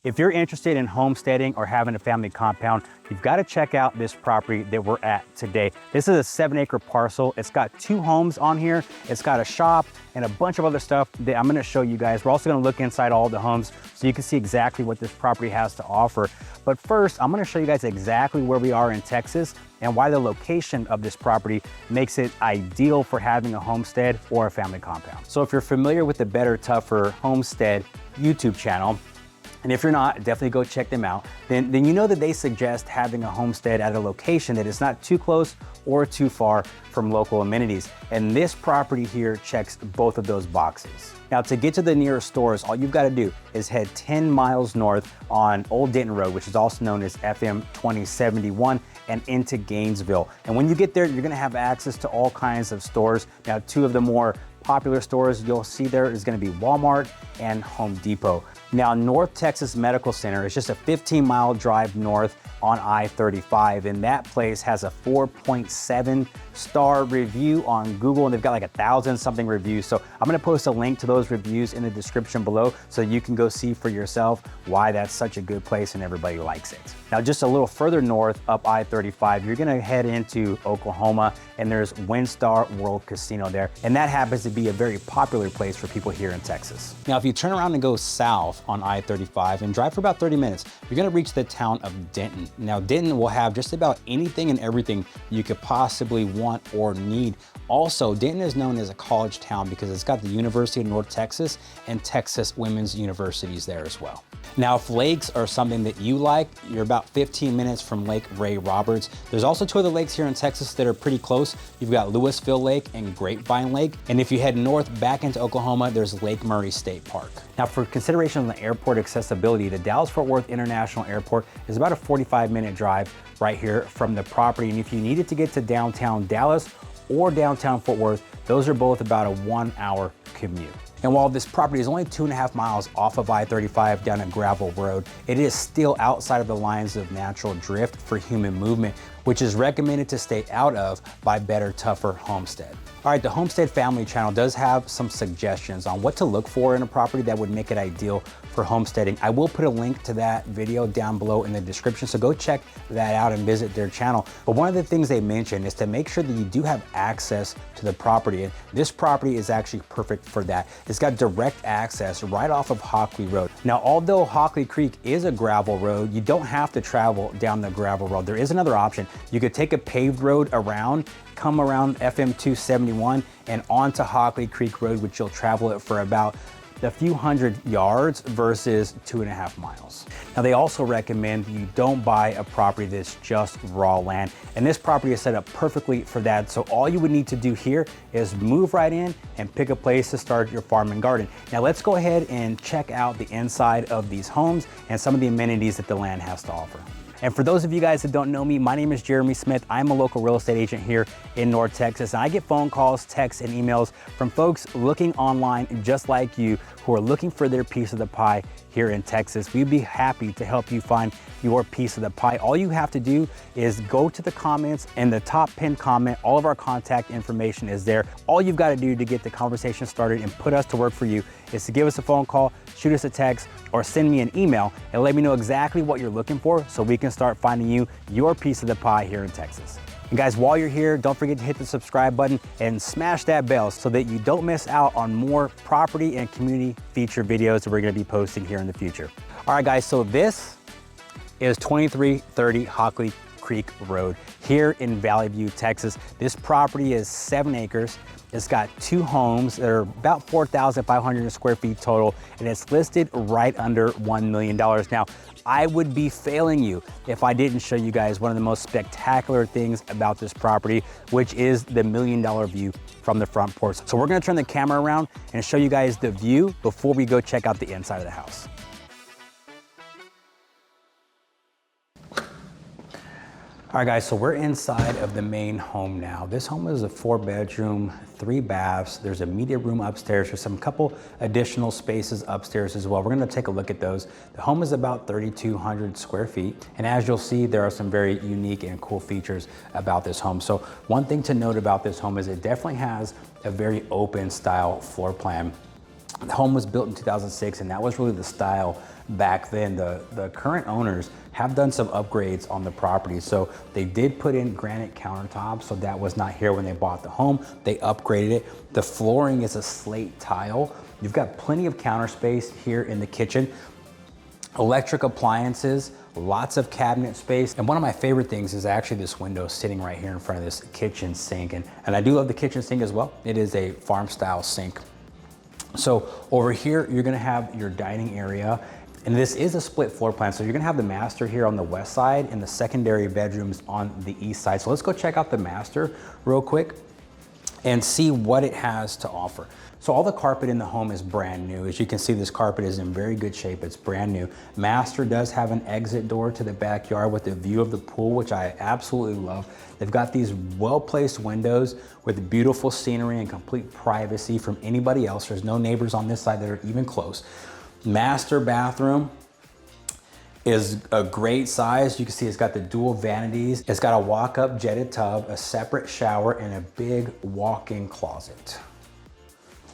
If you're interested in homesteading or having a family compound, you've got to check out this property that we're at today. This is a 7-acre parcel. It's got 2 homes on here. It's got a shop and a bunch of other stuff that I'm going to show you guys. We're also going to look inside all the homes so you can see exactly what this property has to offer. But first, I'm going to show you guys exactly where we are in Texas and why the location of this property makes it ideal for having a homestead or a family compound. So if you're familiar with the Better Tougher Homestead YouTube channel, and if you're not, definitely go check them out. Then you know that they suggest having a homestead at a location that is not too close or too far from local amenities. And this property here checks both of those boxes. Now, to get to the nearest stores, all you've got to do is head 10 miles north on Old Denton Road, which is also known as FM 2071, and into Gainesville. And when you get there, you're going to have access to all kinds of stores. Now, 2 of the more popular stores you'll see there is going to be Walmart and Home Depot. Now, North Texas Medical Center is just a 15-mile drive north on I-35, and that place has a 4.7 star review on Google, and they've got like 1,000-something reviews. So I'm gonna post a link to those reviews in the description below so you can go see for yourself why that's such a good place and everybody likes it. Now, just a little further north up I-35, you're gonna head into Oklahoma, and there's WinStar World Casino there, and that happens to be a very popular place for people here in Texas. Now, if you turn around and go south on I-35 and drive for about 30 minutes, you're gonna reach the town of Denton. Now, Denton will have just about anything and everything you could possibly want or need. Also, Denton is known as a college town because it's got the University of North Texas and Texas Women's Universities there as well. Now, if lakes are something that you like, you're about 15 minutes from Lake Ray Roberts. There's also 2 other lakes here in Texas that are pretty close. You've got Louisville Lake and Grapevine Lake. And if you head north back into Oklahoma, there's Lake Murray State Park. Now, for consideration on the airport accessibility, the Dallas-Fort Worth International Airport is about a 45-minute drive right here from the property. And if you needed to get to downtown Dallas or downtown Fort Worth, those are both about a 1-hour commute. And while this property is only 2.5 miles off of I-35 down a gravel road, it is still outside of the lines of natural drift for human movement, which is recommended to stay out of by Better Tougher Homestead. All right, the Homestead Family channel does have some suggestions on what to look for in a property that would make it ideal for homesteading. I will put a link to that video down below in the description, so go check that out and visit their channel. But one of the things they mentioned is to make sure that you do have access to the property, and this property is actually perfect for that. It's got direct access right off of Hockley Road. Now, although Hockley Creek is a gravel road, you don't have to travel down the gravel road. There is another option. You could take a paved road around, come around FM 271 and onto Hockley Creek Road, which you'll travel it for about a few hundred yards versus 2.5 miles. Now, they also recommend that you don't buy a property that's just raw land, and this property is set up perfectly for that. So all you would need to do here is move right in and pick a place to start your farm and garden. Now, let's go ahead and check out the inside of these homes and some of the amenities that the land has to offer. And for those of you guys that don't know me, my name is Jeremy Smith. I'm a local real estate agent here in North Texas. And I get phone calls, texts, and emails from folks looking online just like you who are looking for their piece of the pie here in Texas. We'd be happy to help you find your piece of the pie. All you have to do is go to the comments, and the top pinned comment, all of our contact information is there. All you've got to do to get the conversation started and put us to work for you is to give us a phone call, shoot us a text, or send me an email and let me know exactly what you're looking for so we can start finding you your piece of the pie here in Texas. And guys, while you're here, don't forget to hit the subscribe button and smash that bell so that you don't miss out on more property and community feature videos that we're gonna be posting here in the future. All right, guys, so this is 2330 Hockley Creek Road here in Valley View, Texas. This property is 7 acres. It's got 2 homes that are about 4,500 square feet total, and it's listed right under $1 million. Now, I would be failing you if I didn't show you guys one of the most spectacular things about this property, which is the $1 million view from the front porch. So we're gonna turn the camera around and show you guys the view before we go check out the inside of the house. All right, guys, so we're inside of the main home now. This home is a 4-bedroom, 3 baths. There's a media room upstairs. There's some couple additional spaces upstairs as well. We're gonna take a look at those. The home is about 3,200 square feet. And as you'll see, there are some very unique and cool features about this home. So one thing to note about this home is it definitely has a very open style floor plan. The home was built in 2006, and that was really the style back then. The current owners have done some upgrades on the property. So they did put in granite countertops, so that was not here when they bought the home. They upgraded it. The flooring is a slate tile. You've got plenty of counter space here in the kitchen. Electric appliances, lots of cabinet space. And one of my favorite things is actually this window sitting right here in front of this kitchen sink. And I do love the kitchen sink as well. It is a farm style sink. So over here, you're gonna have your dining area, and this is a split floor plan. So you're gonna have the master here on the west side and the secondary bedrooms on the east side. So let's go check out the master real quick and see what it has to offer. So all the carpet in the home is brand new. As you can see, this carpet is in very good shape. It's brand new. Master does have an exit door to the backyard with a view of the pool, which I absolutely love. They've got these well-placed windows with beautiful scenery and complete privacy from anybody else. There's no neighbors on this side that are even close. Master bathroom is a great size. You can see it's got the dual vanities. It's got a walk-up jetted tub, a separate shower, and a big walk-in closet.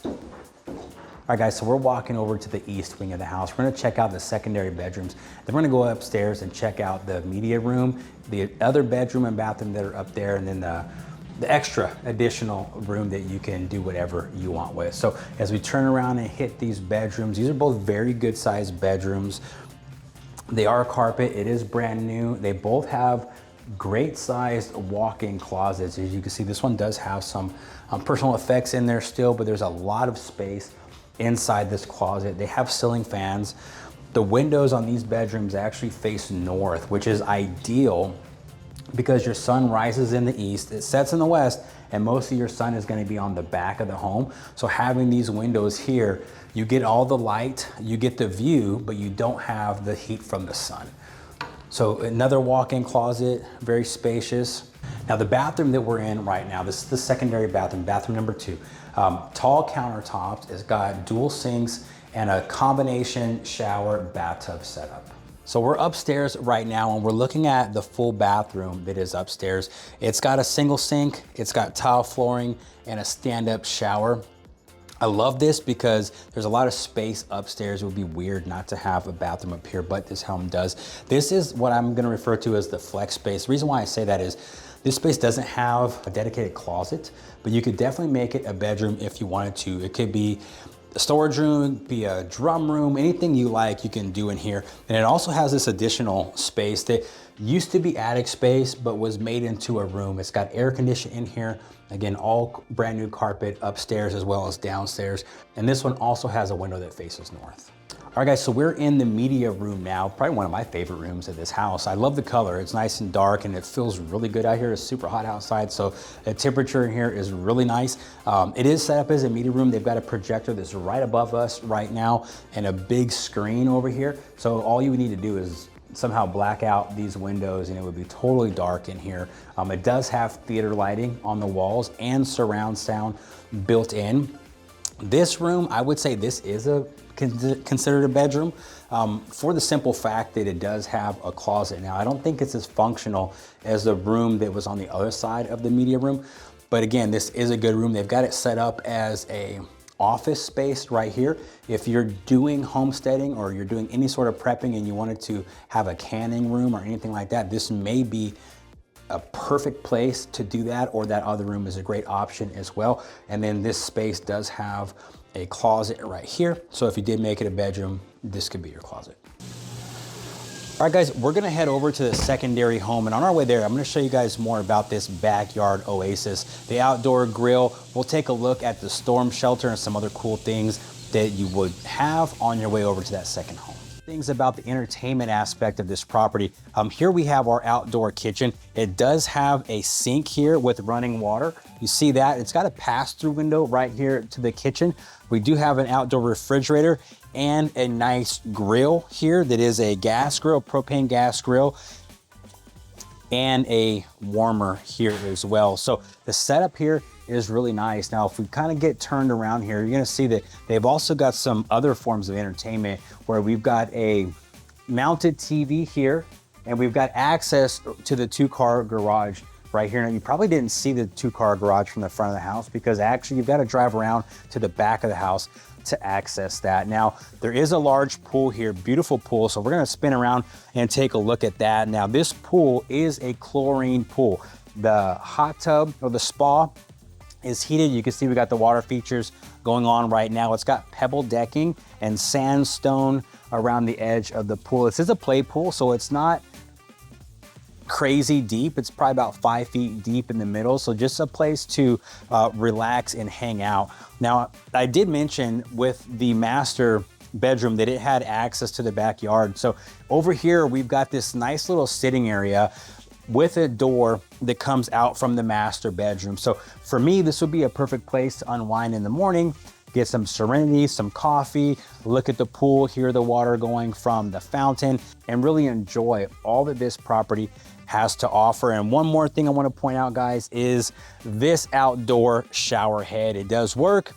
All right guys, so we're walking over to the east wing of the house. We're gonna check out the secondary bedrooms. Then we're gonna go upstairs and check out the media room, the other bedroom and bathroom that are up there, and then the extra additional room that you can do whatever you want with. So as we turn around and hit these bedrooms, these are both very good sized bedrooms. They are carpet, it is brand new. They both have great sized walk-in closets. As you can see, this one does have some personal effects in there still, but there's a lot of space inside this closet. They have ceiling fans. The windows on these bedrooms actually face north, which is ideal because your sun rises in the east, it sets in the west, and most of your sun is going to be on the back of the home. So having these windows here, you get all the light, you get the view, but you don't have the heat from the sun. So another walk-in closet, very spacious. Now the bathroom that we're in right now, this is the secondary bathroom, bathroom number 2. Tall countertops, it's got dual sinks and a combination shower bathtub setup. So we're upstairs right now and we're looking at the full bathroom that is upstairs. It's got a single sink, it's got tile flooring and a stand-up shower. I love this because there's a lot of space upstairs. It would be weird not to have a bathroom up here, but this home does. This is what I'm gonna refer to as the flex space. The reason why I say that is this space doesn't have a dedicated closet, but you could definitely make it a bedroom if you wanted to. It could be a storage room, be a drum room, anything you like, you can do in here. And it also has this additional space that used to be attic space, but was made into a room. It's got air conditioning in here. Again, all brand new carpet upstairs as well as downstairs. And this one also has a window that faces north. All right guys, so we're in the media room now, probably one of my favorite rooms of this house. I love the color, it's nice and dark and it feels really good out here. It's super hot outside, so the temperature in here is really nice. It is set up as a media room. They've got a projector that's right above us right now and a big screen over here. So all you would need to do is somehow black out these windows and it would be totally dark in here. It does have theater lighting on the walls and surround sound built in. This room, I would say this is considered a bedroom for the simple fact that it does have a closet. Now, I don't think it's as functional as the room that was on the other side of the media room, but again, this is a good room. They've got it set up as a office space right here. If you're doing homesteading or you're doing any sort of prepping and you wanted to have a canning room or anything like that, this may be a perfect place to do that, or that other room is a great option as well. And then this space does have a closet right here. So if you did make it a bedroom, this could be your closet. All right guys, we're gonna head over to the secondary home, and on our way there, I'm gonna show you guys more about this backyard oasis, the outdoor grill. We'll take a look at the storm shelter and some other cool things that you would have on your way over to that second home. Things about the entertainment aspect of this property. Here we have our outdoor kitchen. It does have a sink here with running water. You see that? It's got a pass-through window right here to the kitchen. We do have an outdoor refrigerator and a nice grill here that is a gas grill, propane gas grill, and a warmer here as well. So the setup here is really nice. Now, if we kind of get turned around here, you're gonna see that they've also got some other forms of entertainment where we've got a mounted TV here and we've got access to the 2-car garage right here. Now, you probably didn't see the 2-car garage from the front of the house because actually you've got to drive around to the back of the house. to access that. Now, there is a large pool here, beautiful pool. So we're gonna spin around and take a look at that. Now, this pool is a chlorine pool. The hot tub or the spa is heated. You can see we got the water features going on right now. It's got pebble decking and sandstone around the edge of the pool. This is a play pool, so it's not crazy deep. It's probably about 5 feet deep in the middle. So just a place to relax and hang out. Now, I did mention with the master bedroom that it had access to the backyard. So over here, we've got this nice little sitting area with a door that comes out from the master bedroom. So for me, this would be a perfect place to unwind in the morning, get some serenity, some coffee, look at the pool, hear the water going from the fountain, and really enjoy all that this property has to offer. And one more thing I want to point out, guys, is this outdoor shower head. It does work.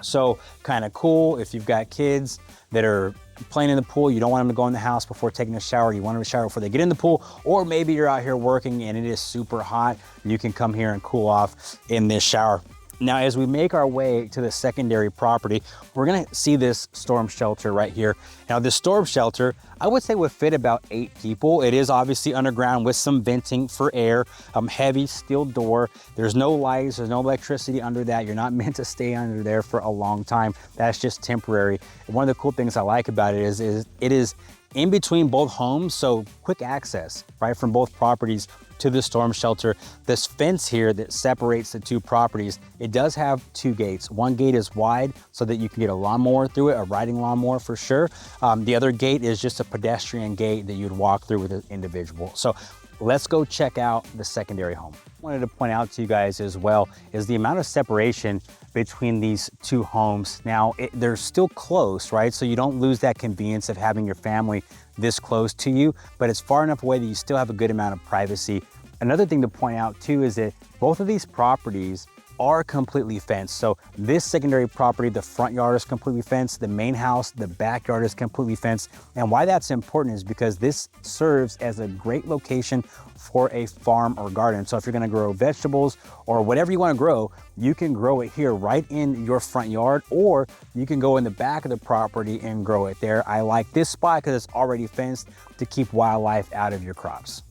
So kind of cool if you've got kids that are playing in the pool, you don't want them to go in the house before taking a shower, you want them to shower before they get in the pool, or maybe you're out here working and it is super hot, you can come here and cool off in this shower. Now, as we make our way to the secondary property, we're gonna see this storm shelter right here. Now, this storm shelter, I would say would fit about 8 people. It is obviously underground with some venting for air, heavy steel door. There's no lights, there's no electricity under that. You're not meant to stay under there for a long time. That's just temporary. And one of the cool things I like about it is it is in between both homes, so quick access, right, from both properties to the storm shelter. This fence here that separates the 2 properties, it does have 2 gates. One gate is wide so that you can get a lawnmower through it, a riding lawnmower for sure. The other gate is just a pedestrian gate that you'd walk through with an individual. So let's go check out the secondary home. Wanted to point out to you guys as well is the amount of separation between these 2 homes. Now, they're still close, right? So you don't lose that convenience of having your family this close to you, but it's far enough away that you still have a good amount of privacy. Another thing to point out too is that both of these properties are completely fenced. So this secondary property, the front yard is completely fenced, the main house, the backyard is completely fenced. And why that's important is because this serves as a great location for a farm or garden. So if you're gonna grow vegetables or whatever you wanna grow, you can grow it here right in your front yard, or you can go in the back of the property and grow it there. I like this spot because it's already fenced to keep wildlife out of your crops.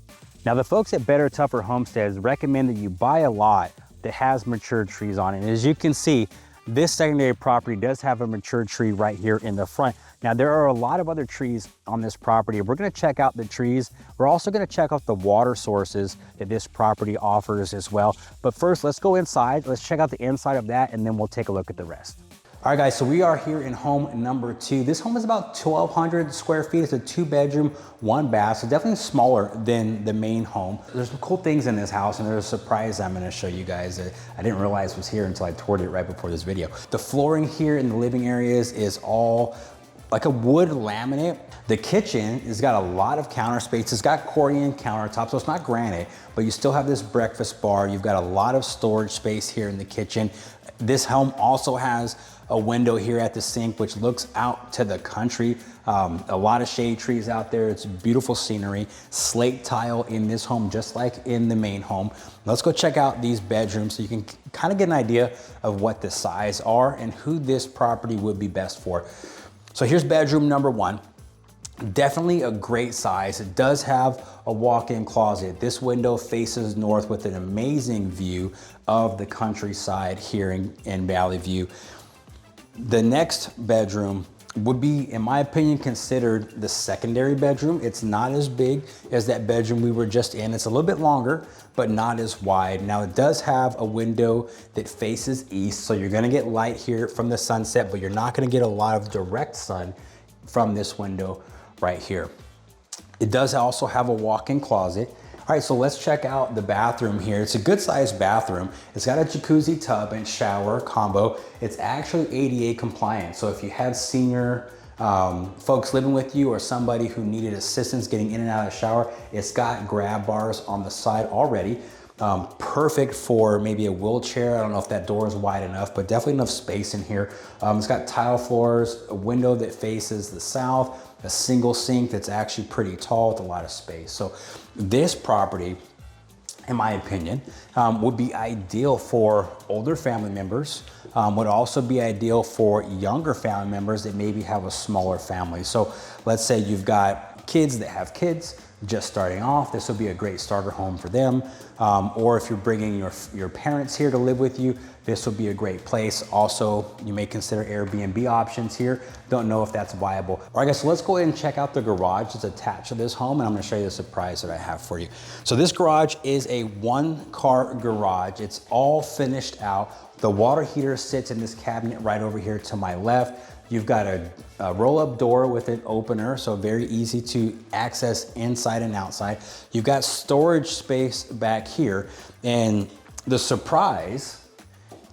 Now, the folks at Better Tougher Homesteads recommend that you buy a lot that has mature trees on it. And as you can see, this secondary property does have a mature tree right here in the front. Now, there are a lot of other trees on this property. We're gonna check out the trees. We're also gonna check out the water sources that this property offers as well. But first, let's go inside. Let's check out the inside of that, and then we'll take a look at the rest. All right, guys, so we are here in home number 2. This home is about 1,200 square feet. It's a 2-bedroom, 1 bath, so definitely smaller than the main home. There's some cool things in this house, and there's a surprise I'm gonna show you guys that I didn't realize was here until I toured it right before this video. The flooring here in the living areas is all like a wood laminate. The kitchen has got a lot of counter space. It's got Corian countertops, so it's not granite, but you still have this breakfast bar. You've got a lot of storage space here in the kitchen. This home also has a window here at the sink, which looks out to the country. A lot of shade trees out there. It's beautiful scenery. Slate tile in this home, just like in the main home. Let's go check out these bedrooms so you can kind of get an idea of what the size are and who this property would be best for. So here's bedroom number 1. Definitely a great size. It does have a walk-in closet. This window faces north with an amazing view of the countryside here in Valley View. The next bedroom would be, in my opinion, considered the secondary bedroom. It's not as big as that bedroom we were just in. It's a little bit longer, but not as wide. Now, it does have a window that faces east, so you're gonna get light here from the sunset, but you're not gonna get a lot of direct sun from this window right here. It does also have a walk-in closet. All right, so let's check out the bathroom here. It's a good sized bathroom. It's got a jacuzzi tub and shower combo. It's actually ADA compliant. So if you had senior folks living with you or somebody who needed assistance getting in and out of the shower, it's got grab bars on the side already. Perfect for maybe a wheelchair. I don't know if that door is wide enough, but definitely enough space in here. It's got tile floors, a window that faces the south, a single sink that's actually pretty tall with a lot of space. So this property in my opinion, would be ideal for older family members, would also be ideal for younger family members that maybe have a smaller family. So let's say you've got kids that have kids just starting off, this will be a great starter home for them. Or if you're bringing your parents here to live with you, this will be a great place. Also, you may consider Airbnb options here. Don't know if that's viable. All right, guys, so let's go ahead and check out the garage that's attached to this home, and I'm gonna show you the surprise that I have for you. So this garage is a 1-car garage. It's all finished out. The water heater sits in this cabinet right over here to my left. You've got a roll-up door with an opener, so very easy to access inside and outside. You've got storage space back here, and the surprise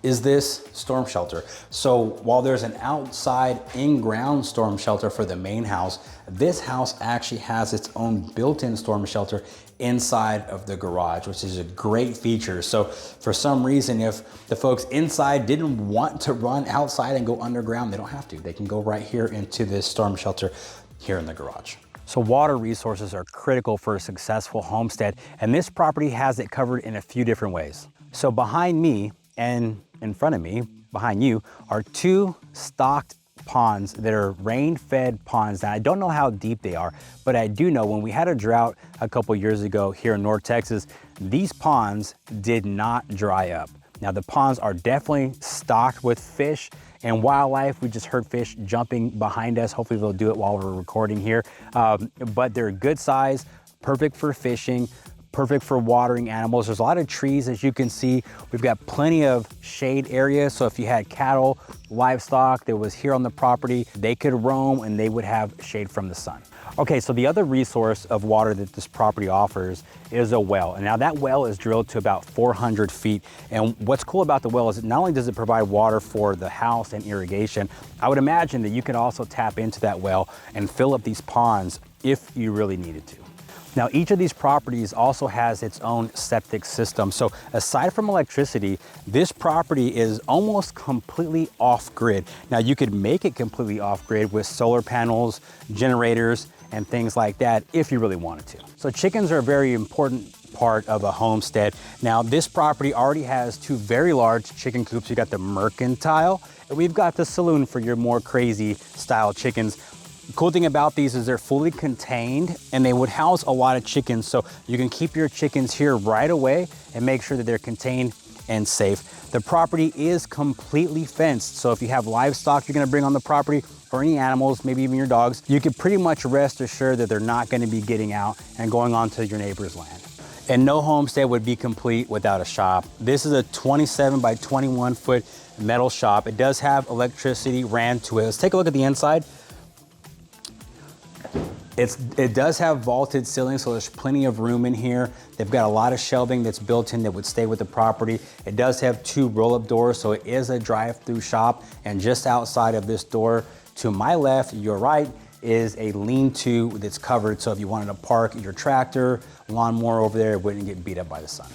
is this storm shelter. So while there's an outside in-ground storm shelter for the main house, this house actually has its own built-in storm shelter inside of the garage, which is a great feature. So for some reason, if the folks inside didn't want to run outside and go underground, they don't have to. They can go right here into this storm shelter here in the garage. So water resources are critical for a successful homestead, and this property has it covered in a few different ways. So behind me and in front of me, behind you, are 2 stocked ponds that are rain-fed ponds. Now, I don't know how deep they are, but I do know when we had a drought a couple years ago here in North Texas, these ponds did not dry up. Now, the ponds are definitely stocked with fish and wildlife. We just heard fish jumping behind us. Hopefully they'll do it while we're recording here. But they're good size, perfect for fishing, perfect for watering animals. There's a lot of trees, as you can see. We've got plenty of shade areas. So if you had cattle, livestock that was here on the property, they could roam and they would have shade from the sun. Okay, so the other resource of water that this property offers is a well. And now that well is drilled to about 400 feet. And what's cool about the well is not only does it provide water for the house and irrigation, I would imagine that you could also tap into that well and fill up these ponds if you really needed to. Now, each of these properties also has its own septic system. So aside from electricity, this property is almost completely off-grid. Now, you could make it completely off-grid with solar panels, generators, and things like that if you really wanted to. So chickens are a very important part of a homestead. Now, this property already has 2 very large chicken coops. You got the mercantile, and we've got the saloon for your more crazy style chickens. The cool thing about these is they're fully contained and they would house a lot of chickens. So you can keep your chickens here right away and make sure that they're contained and safe. The property is completely fenced. So if you have livestock you're gonna bring on the property or any animals, maybe even your dogs, you can pretty much rest assured that they're not gonna be getting out and going onto your neighbor's land. And no homestead would be complete without a shop. This is a 27 by 21 foot metal shop. It does have electricity ran to it. Let's take a look at the inside. It does have vaulted ceilings, so there's plenty of room in here. They've got a lot of shelving that's built in that would stay with the property. It does have 2 roll-up doors, so it is a drive-through shop. And just outside of this door, to my left, your right, is a lean-to that's covered. So if you wanted to park your tractor, lawnmower over there, it wouldn't get beat up by the sun.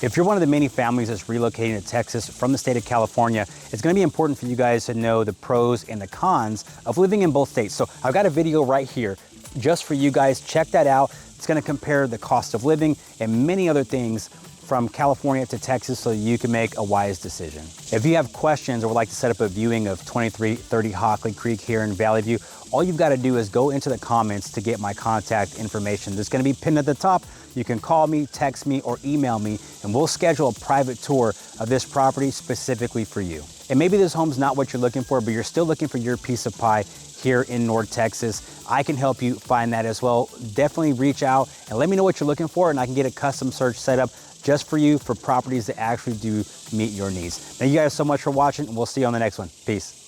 If you're one of the many families that's relocating to Texas from the state of California, it's gonna be important for you guys to know the pros and the cons of living in both states. So I've got a video right here just for you guys. Check that out. It's gonna compare the cost of living and many other things from California to Texas so you can make a wise decision. If you have questions or would like to set up a viewing of 2330 Hockley Creek here in Valley View, all you've got to do is go into the comments to get my contact information. That's going to be pinned at the top. You can call me, text me, or email me, and we'll schedule a private tour of this property specifically for you. And maybe this home's not what you're looking for, but you're still looking for your piece of pie here in North Texas. I can help you find that as well. Definitely reach out and let me know what you're looking for, and I can get a custom search set up just for you for properties that actually do meet your needs. Thank you guys so much for watching, and we'll see you on the next one. Peace.